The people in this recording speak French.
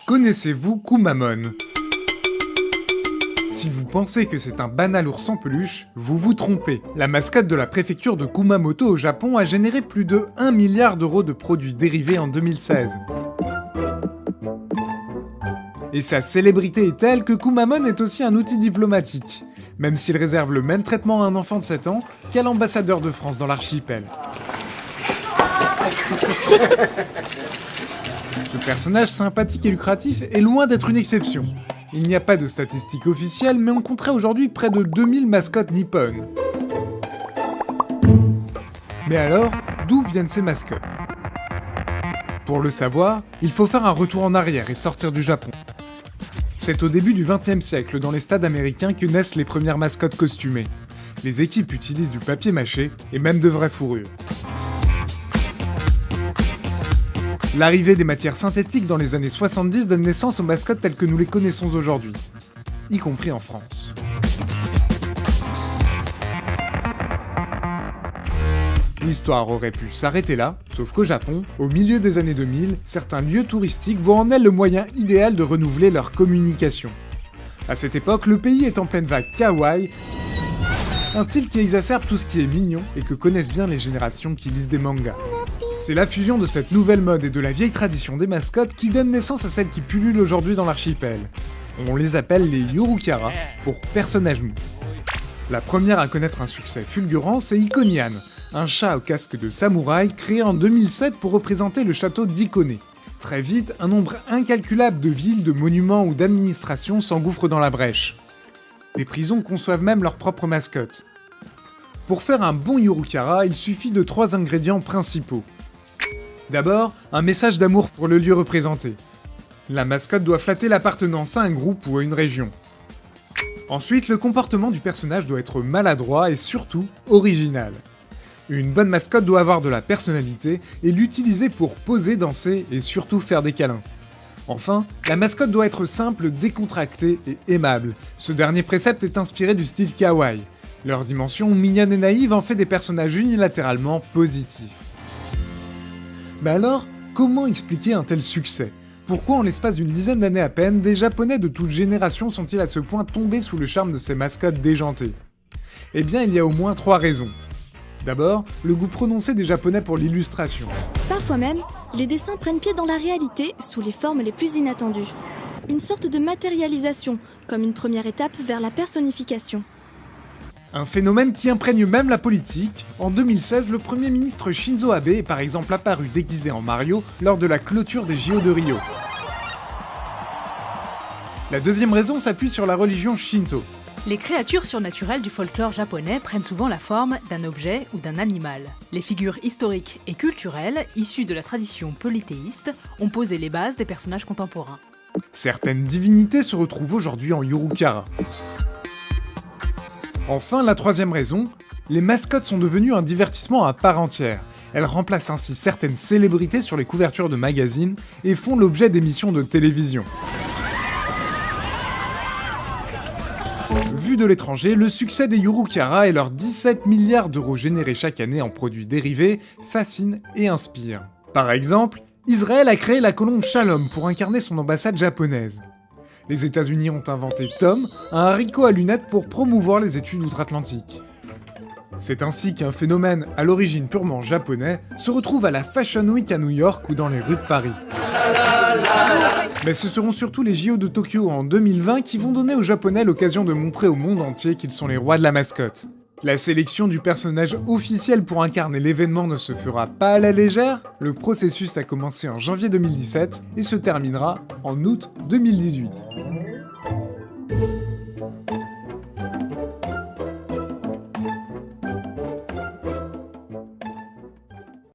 Connaissez-vous Kumamon? Si vous pensez que c'est un banal ours en peluche, vous vous trompez. La mascotte de la préfecture de Kumamoto au Japon a généré plus de 1 milliard d'euros de produits dérivés en 2016. Et sa célébrité est telle que Kumamon est aussi un outil diplomatique, même s'il réserve le même traitement à un enfant de 7 ans qu'à l'ambassadeur de France dans l'archipel. Ce personnage sympathique et lucratif est loin d'être une exception. Il n'y a pas de statistiques officielles, mais on compterait aujourd'hui près de 2000 mascottes nippones. Mais alors, d'où viennent ces mascottes? Pour le savoir, il faut faire un retour en arrière et sortir du Japon. C'est au début du XXe siècle, dans les stades américains, que naissent les premières mascottes costumées. Les équipes utilisent du papier mâché et même de vraies fourrures. L'arrivée des matières synthétiques dans les années 70 donne naissance aux mascottes telles que nous les connaissons aujourd'hui, y compris en France. L'histoire aurait pu s'arrêter là, sauf qu'au Japon, au milieu des années 2000, certains lieux touristiques voient en elle le moyen idéal de renouveler leur communication. À cette époque, le pays est en pleine vague kawaii, un style qui exacerbe tout ce qui est mignon et que connaissent bien les générations qui lisent des mangas. C'est la fusion de cette nouvelle mode et de la vieille tradition des mascottes qui donne naissance à celles qui pullulent aujourd'hui dans l'archipel. On les appelle les Yorukara, pour personnages mous. La première à connaître un succès fulgurant, c'est Ikonian, un chat au casque de samouraï créé en 2007 pour représenter le château d'Ikone. Très vite, un nombre incalculable de villes, de monuments ou d'administrations s'engouffrent dans la brèche. Les prisons conçoivent même leur propre mascotte. Pour faire un bon Yorukara, il suffit de 3 ingrédients principaux. D'abord, un message d'amour pour le lieu représenté. La mascotte doit flatter l'appartenance à un groupe ou à une région. Ensuite, le comportement du personnage doit être maladroit et surtout original. Une bonne mascotte doit avoir de la personnalité et l'utiliser pour poser, danser et surtout faire des câlins. Enfin, la mascotte doit être simple, décontractée et aimable. Ce dernier précepte est inspiré du style kawaii. Leur dimension mignonne et naïve en fait des personnages unilatéralement positifs. Mais alors, comment expliquer un tel succès? Pourquoi en l'espace d'une dizaine d'années à peine, des Japonais de toute génération sont-ils à ce point tombés sous le charme de ces mascottes déjantées? Eh bien, il y a au moins 3 raisons. D'abord, le goût prononcé des Japonais pour l'illustration. Parfois même, les dessins prennent pied dans la réalité sous les formes les plus inattendues. Une sorte de matérialisation, comme une première étape vers la personnification. Un phénomène qui imprègne même la politique. En 2016, le Premier ministre Shinzo Abe est par exemple apparu déguisé en Mario lors de la clôture des JO de Rio. La deuxième raison s'appuie sur la religion Shinto. Les créatures surnaturelles du folklore japonais prennent souvent la forme d'un objet ou d'un animal. Les figures historiques et culturelles, issues de la tradition polythéiste, ont posé les bases des personnages contemporains. Certaines divinités se retrouvent aujourd'hui en Yorukara. Enfin, la troisième raison, les mascottes sont devenues un divertissement à part entière. Elles remplacent ainsi certaines célébrités sur les couvertures de magazines et font l'objet d'émissions de télévision. Vu de l'étranger, le succès des Yorukara et leurs 17 milliards d'euros générés chaque année en produits dérivés fascine et inspire. Par exemple, Israël a créé la colombe Shalom pour incarner son ambassade japonaise. Les États-Unis ont inventé Tom, un haricot à lunettes pour promouvoir les études outre-Atlantique. C'est ainsi qu'un phénomène à l'origine purement japonais se retrouve à la Fashion Week à New York ou dans les rues de Paris. Mais ce seront surtout les JO de Tokyo en 2020 qui vont donner aux Japonais l'occasion de montrer au monde entier qu'ils sont les rois de la mascotte. La sélection du personnage officiel pour incarner l'événement ne se fera pas à la légère. Le processus a commencé en janvier 2017 et se terminera en août 2018.